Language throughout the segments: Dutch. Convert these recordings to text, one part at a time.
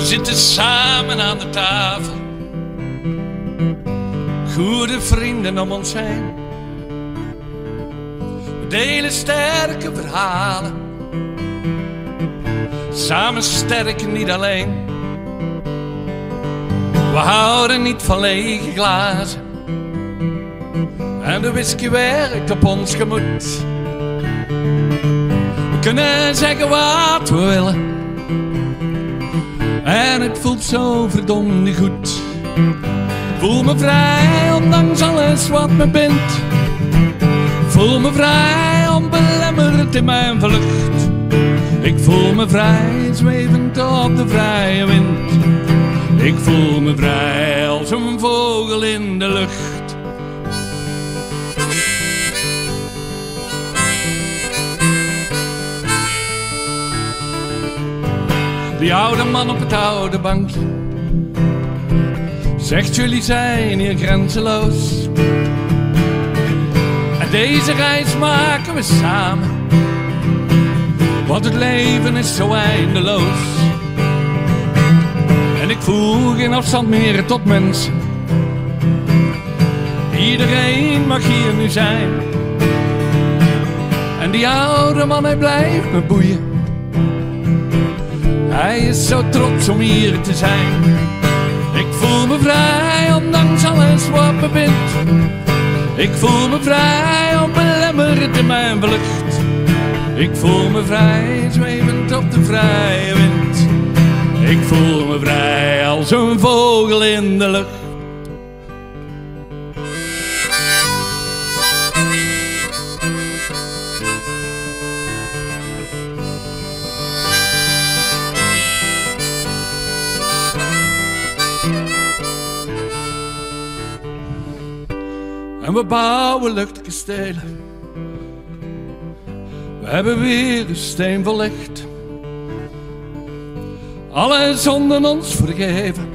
zitten samen aan de tafel, goede vrienden om ons heen. We delen sterke verhalen, samen sterk, niet alleen. We houden niet van lege glazen en de whisky werkt op ons gemoed. We kunnen zeggen wat we willen en het voelt zo verdomd goed. Ik voel me vrij ondanks alles wat me bindt. Ik voel me vrij onbelemmerd in mijn vlucht. Ik voel me vrij zwevend op de vrije wind. Ik voel me vrij als een vogel in de lucht. Die oude man op het oude bankje zegt: jullie zijn hier grenzeloos. En deze reis maken we samen, want het leven is zo eindeloos. En ik voel geen afstand meer tot mensen. Iedereen mag hier nu zijn. En die oude man, hij blijft me boeien. Hij is zo trots om hier te zijn. Ik voel me vrij ondanks alles wat me bindt. Ik voel me vrij onbelemmerd in mijn vlucht. Ik voel me vrij zwevend op de vrije wind. Ik voel me vrij als een vogel in de lucht. En we bouwen luchtkastelen. We hebben weer een steen verlegd. Alle zonden ons vergeven,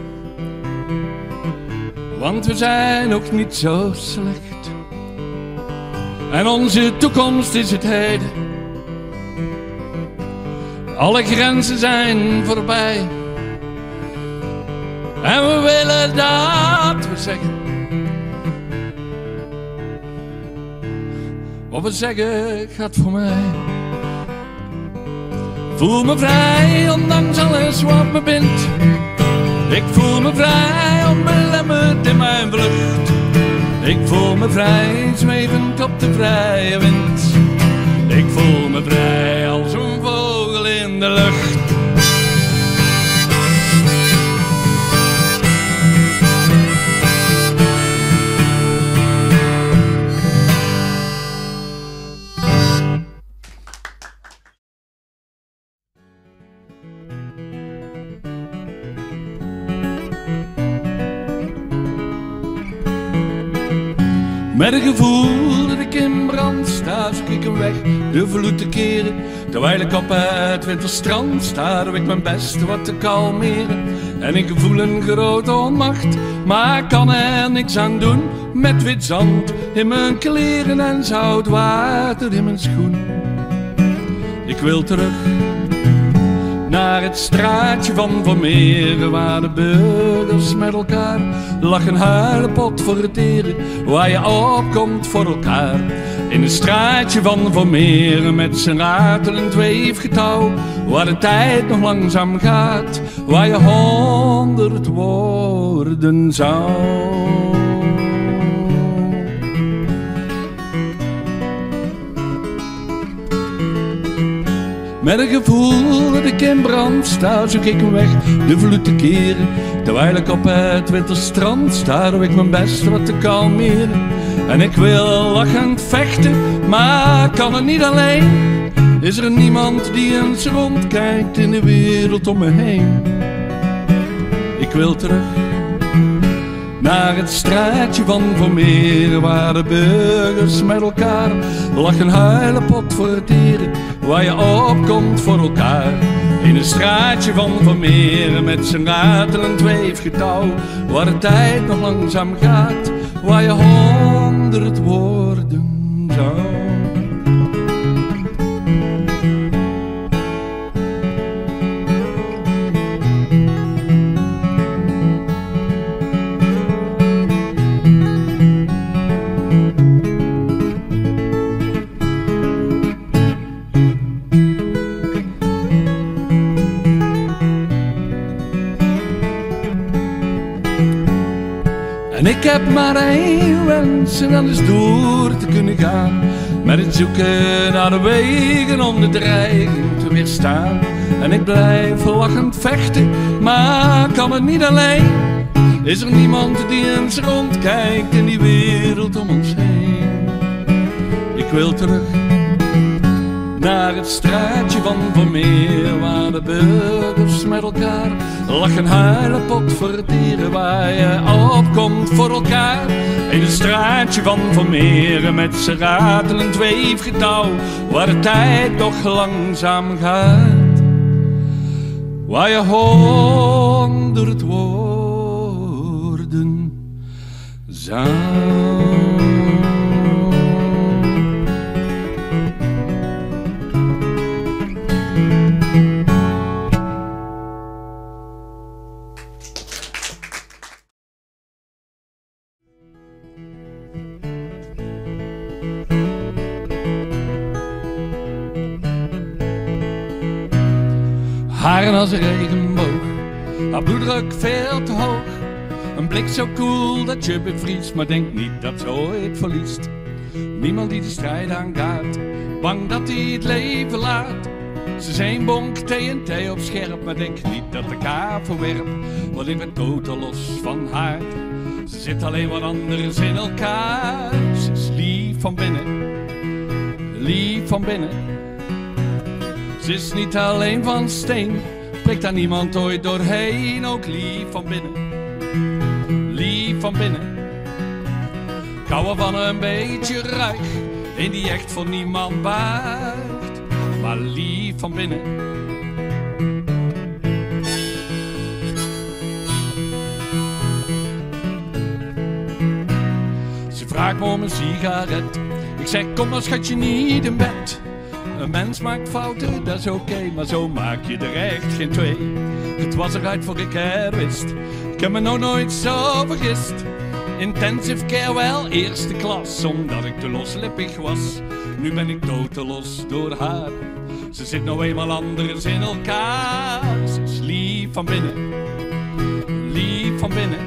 want we zijn ook niet zo slecht. En onze toekomst is het heden. Alle grenzen zijn voorbij. En we willen dat we zeggen. Wat we zeggen gaat voor mij. Voel me vrij ondanks alles wat me bindt. Ik voel me vrij onbelemmerd in mijn vlucht. Ik voel me vrij zwevend op de vrije wind. Ik voel me vrij als een vogel in de lucht. Met een gevoel dat ik in brand sta, zoek ik een weg de vloed te keren. Terwijl ik op het winterstrand sta, doe ik mijn best wat te kalmeren. En ik voel een grote onmacht, maar ik kan er niks aan doen. Met wit zand in mijn kleren en zout water in mijn schoen. Ik wil terug naar het straatje van Vermeeren, waar de burgers met elkaar lachen, huilen, pot voor het eren, waar je opkomt voor elkaar. In het straatje van Vermeeren met zijn ratelend weefgetouw, waar de tijd nog langzaam gaat, waar je 100 worden zou. Met een gevoel dat ik in brand sta, zoek ik een weg de vloed te keren. Terwijl ik op het winterstrand sta, doe ik mijn best wat te kalmeren. En ik wil lachend vechten, maar kan het niet alleen. Is er niemand die eens rondkijkt in de wereld om me heen. Ik wil terug naar het straatje van Vermeeren, waar de burgers met elkaar lachen, huilen, pot voor het eren, waar je opkomt voor elkaar. In een straatje van Vermeeren met zijn ratelend weefgetouw, waar de tijd nog langzaam gaat, waar je 100 worden zou. Ik heb maar één wens en dat is door te kunnen gaan. Met het zoeken naar de wegen om de dreiging te weerstaan. En ik blijf lachend vechten, maar kan het niet alleen. Is er niemand die eens rondkijkt in die wereld om ons heen. Ik wil terug naar het straatje van Vermeer, waar de burgers met elkaar lachen, huilen, potverdieren, waar je opkomt voor elkaar. In het straatje van Vermeer met z'n ratelend weefgetouw, waar de tijd toch langzaam gaat, waar je 100 woorden zou. Haren als een regenboog, haar bloeddruk veel te hoog. Een blik zo koel dat je bevriest, maar denk niet dat ze ooit verliest. Niemand die de strijd aangaat, bang dat hij het leven laat. Ze zijn bonk TNT op scherp, maar denk niet dat de kaap verwerpt. Want ik ben totaal los van haar. Ze zit alleen wat anders in elkaar. Ze is lief van binnen, lief van binnen. Ze is niet alleen van steen, prikt daar niemand ooit doorheen. Ook lief van binnen, lief van binnen. Ik hou ervan een beetje ruig, een die echt voor niemand buigt, maar lief van binnen. Ze vraagt me om een sigaret, ik zeg kom dan schatje niet in bed. Een mens maakt fouten, dat is oké, maar zo maak je er echt geen twee. Het was eruit voor ik het wist, ik heb me nog nooit zo vergist. Intensive care wel, eerste klas, omdat ik te loslippig was. Nu ben ik doodtelos door haar. Ze zit nou eenmaal anders in elkaar. Ze is lief van binnen, lief van binnen.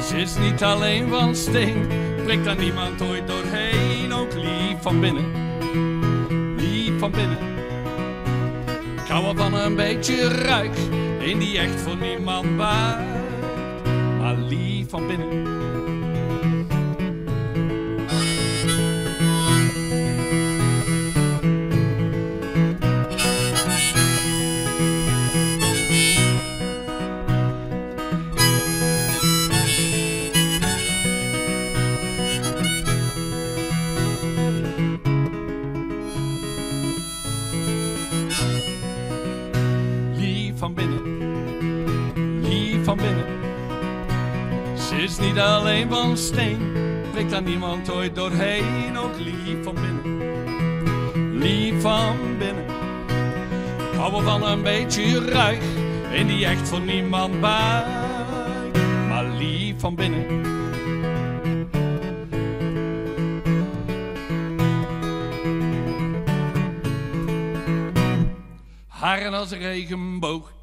Ze is niet alleen van steen, prikt daar niemand ooit doorheen. Ook lief van binnen, van binnen. Ik hou er van een beetje ruik, een die echt voor niemand buigt, maar lief van binnen. Van binnen, lief van binnen. Ze is niet alleen van steen, prikt daar niemand ooit doorheen. Ook lief van binnen, lief van binnen. Ik hou er van een beetje ruig, een die echt voor niemand buigt, maar lief van binnen. Haren als een regenboog.